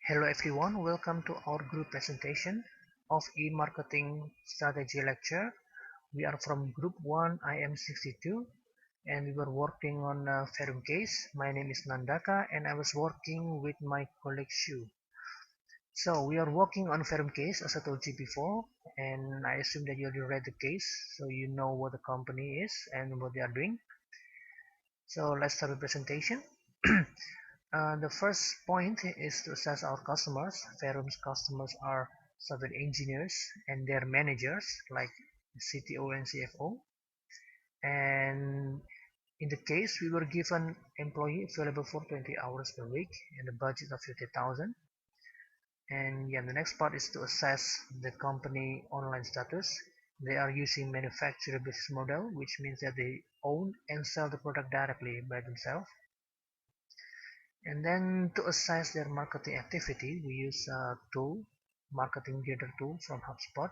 Hello everyone, welcome to our group presentation of e-marketing strategy lecture. We are from group 1, I am 62 and we were working on a Verum case. My name is Nandaka and I was working with my colleague Shu. So we are working on Verum case as I told you before, and I assume that you already read the case so you know what the company is and what they are doing. So let's start the presentation. The first point is to assess our customers. Verum's customers are software engineers and their managers like CTO and CFO. And in the case, we were given employee available for 20 hours per week and a budget of 50,000. And yeah, the next part is to assess the company online status. They are using manufacturer business model, which means that they own and sell the product directly by themselves. And then to assess their marketing activity, we use a tool, marketing gather tool from HubSpot,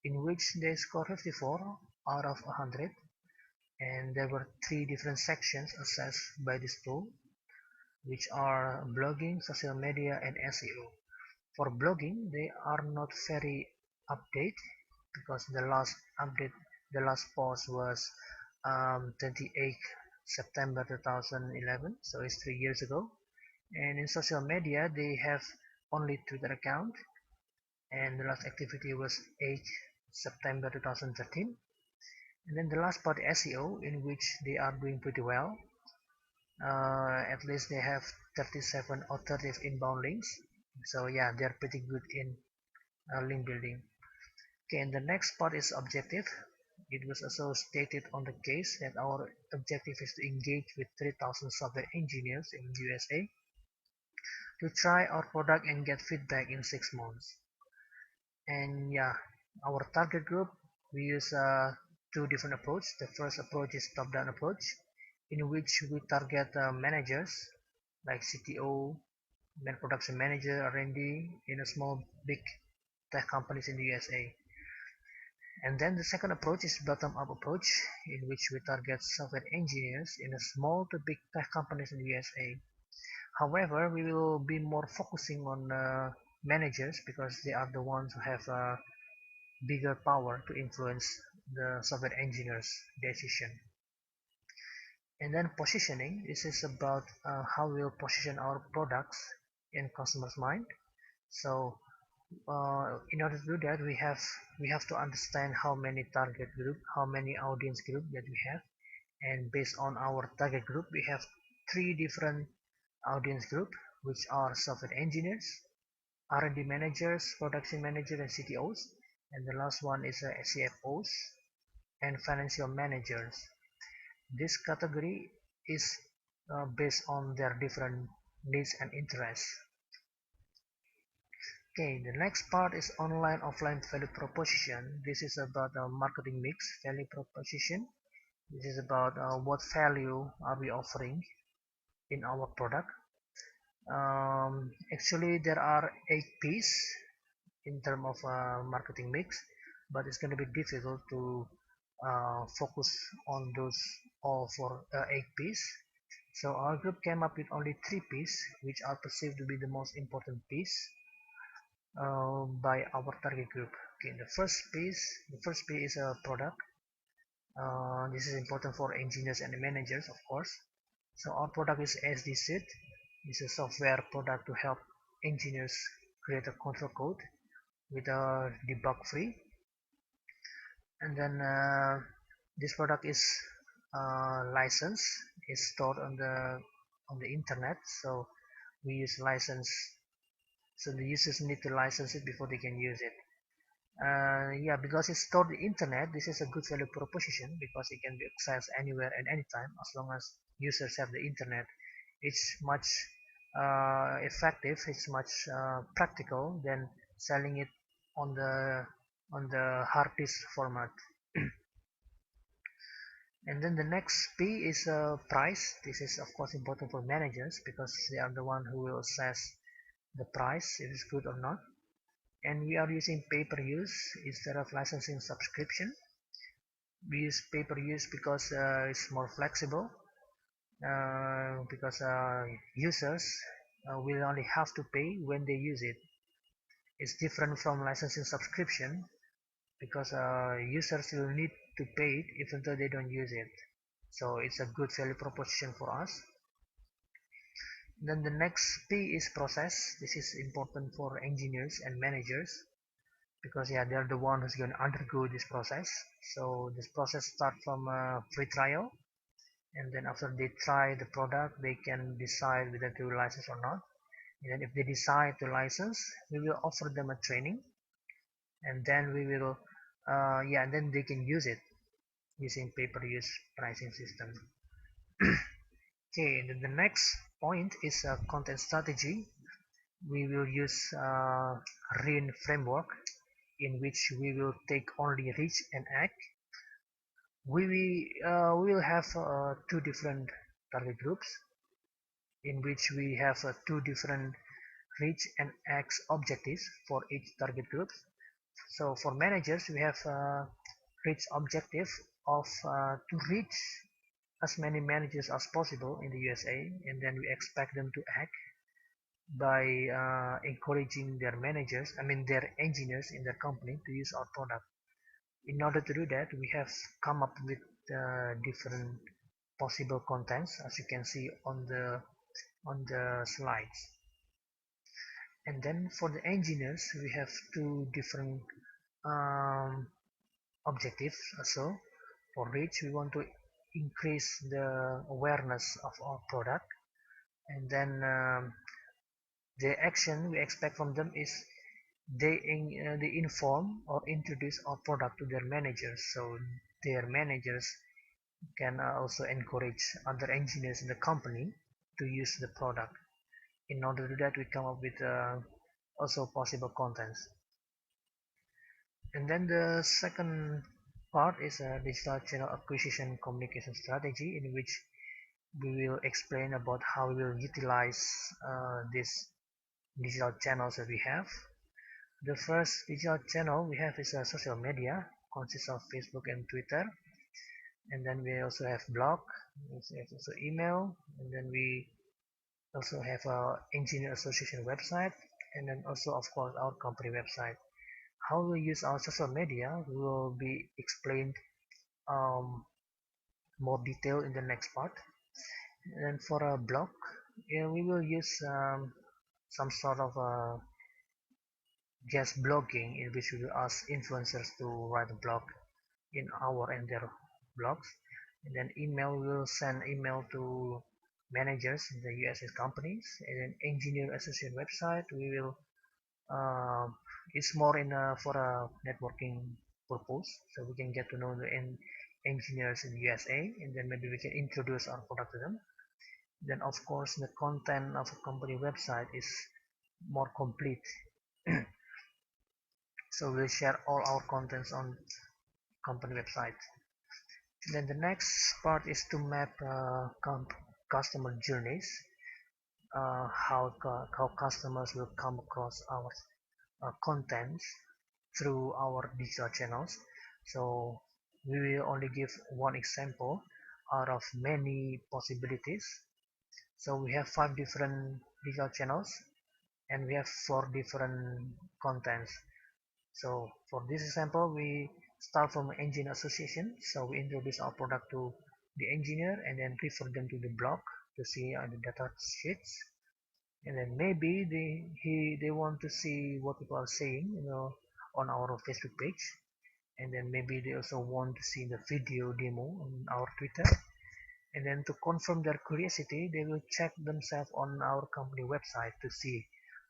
in which they score 54 out of 100. And there were three different sections assessed by this tool, which are blogging, social media, and SEO. For blogging, they are not very update because the last update, the last post was 28 September 2011, so it's 3 years ago. And in social media, they have only Twitter account, and the last activity was 8 September 2013. And then the last part SEO, in which they are doing pretty well. At least they have 37 alternative inbound links. So yeah, they're pretty good in link building. Okay, and the next part is objective. It was also stated on the case that our objective is to engage with 3,000 software engineers in USA to try our product and get feedback in 6 months. And yeah, our target group, we use two different approach. The first approach is top-down approach, in which we target managers like CTO, production manager, R&D in a small, big tech companies in the USA. And then the second approach is bottom-up approach, in which we target software engineers in a small to big tech companies in the USA. However, we will be more focusing on managers because they are the ones who have bigger power to influence the software engineers' decision. And then positioning. This is about how we'll position our products in customers' mind. So in order to do that, we have to understand how many target group, how many audience group that we have, and based on our target group, we have three different audience group, which are software engineers, R&D managers, production managers, and CTOs, and the last one is CFOs and financial managers. This category is based on their different needs and interests. Okay, the next part is online offline value proposition. This is about a marketing mix value proposition. This is about what value are we offering in our product. Actually, there are 8 P's in terms of marketing mix, but it's going to be difficult to focus on those all for 8 P's. So our group came up with only 3 P's, which are perceived to be the most important P's by our target group. Okay, the first P is a product. This is important for engineers and managers, of course. So our product is SD Suite. It's a software product to help engineers create a control code with a debug free. And then this product is licensed. It's stored on the internet. So we use license. So the users need to license it before they can use it. Yeah, because it's stored on the internet, this is a good value proposition because it can be accessed anywhere and anytime as long as users have the internet. It's much effective, it's much practical than selling it on the hard disk format. And then the next P is price. This is of course important for managers because they are the one who will assess the price if it's good or not. And we are using pay-per-use instead of licensing subscription. We use pay-per-use because it's more flexible because users will only have to pay when they use it. It's different from licensing subscription because users will need to pay it even though they don't use it. So it's a good value proposition for us. Then the next P is process. This is important for engineers and managers because yeah, they're the one who's going to undergo this process. So this process starts from a free trial, and then after they try the product, they can decide whether to license or not. And then if they decide to license, we will offer them a training, and then we will yeah, and then they can use it using pay-per-use pricing system. Okay, and then the next point is content strategy. We will use RIN framework in which we will take only reach and act. We will have two different target groups in which we have two different reach and act objectives for each target group. So for managers, we have reach objective of to reach as many managers as possible in the USA, and then we expect them to act by encouraging their managers, I mean their engineers in their company to use our product. In order to do that, we have come up with different possible contents, as you can see on the slides. And then for the engineers, we have two different um, objectives. Also, for which we want to increase the awareness of our product, and then the action we expect from them is they inform or introduce our product to their managers, so their managers can also encourage other engineers in the company to use the product. In order to do that, we come up with also possible contents. And then the second part is a digital channel acquisition communication strategy, in which we will explain about how we will utilize these digital channels that we have. The first digital channel we have is social media, consists of Facebook and Twitter, and then we also have blog, we have also email, and then we also have our engineer association website, and then also of course our company website. How we use our social media will be explained um, more detail in the next part. And for a blog, yeah, we will use some sort of guest blogging in which we will ask influencers to write a blog in our and their blogs. And then email, we will send email to managers in the USA companies. And then engineer associate website, we will it's more in for a networking purpose, so we can get to know the engineers in the USA, and then maybe we can introduce our product to them. Then of course the content of a company website is more complete. So we'll share all our contents on company website. Then the next part is to map customer journeys, how customers will come across our contents through our digital channels. So we will only give one example out of many possibilities. So we have 5 different digital channels, and we have 4 different contents. So for this example, we start from engineer association. So we introduce our product to the engineer and then refer them to the blog to see the data sheets. And then maybe they want to see what people are saying, on our Facebook page. And then maybe they also want to see the video demo on our Twitter. And then to confirm their curiosity, they will check themselves on our company website to see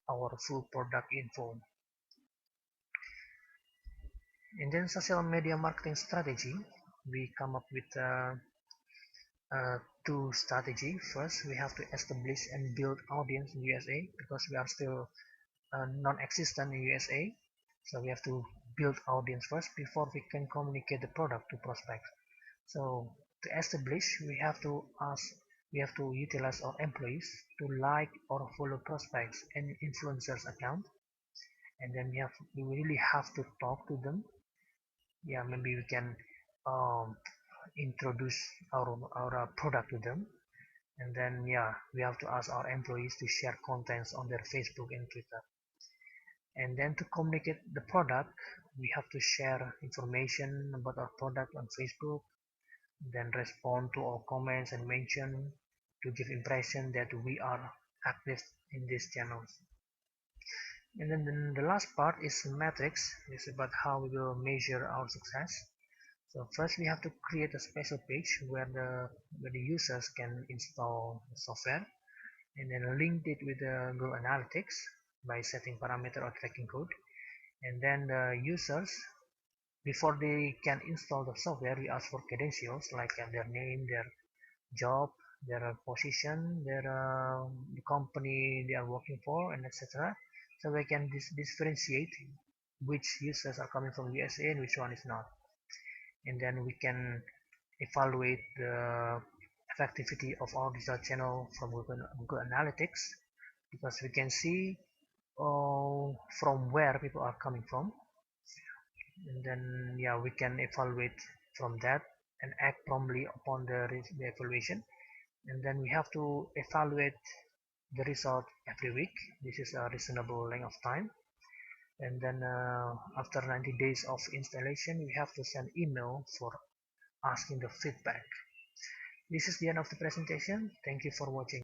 our full product info. And then social media marketing strategy, we come up with two strategy. First, we have to establish and build audience in USA because we are still non-existent in USA. So we have to build audience first before we can communicate the product to prospects. So to establish, we have to utilize our employees to like or follow prospects and influencers account, and then we really have to talk to them. Yeah, maybe we can um, introduce our product to them, And then yeah, we have to ask our employees to share contents on their Facebook and Twitter. And then to communicate the product, we have to share information about our product on Facebook, then respond to all comments and mention to give impression that we are active in these channels. And then the last part is metrics. It's about how we will measure our success. So first we have to create a special page where the users can install the software, and then link it with the Google Analytics by setting parameter or tracking code. And then the users, before they can install the software, we ask for credentials like their name, their job, their position, their the company they are working for, and etc. So we can differentiate which users are coming from USA and which one is not. And then we can evaluate the effectivity of our digital channel from Google Analytics, because we can see from where people are coming from. And then yeah, we can evaluate from that and act promptly upon the evaluation. And then we have to evaluate the result every week. This is a reasonable length of time. And then after 90 days of installation, we have to send email for asking the feedback. This is the end of the presentation. Thank you for watching.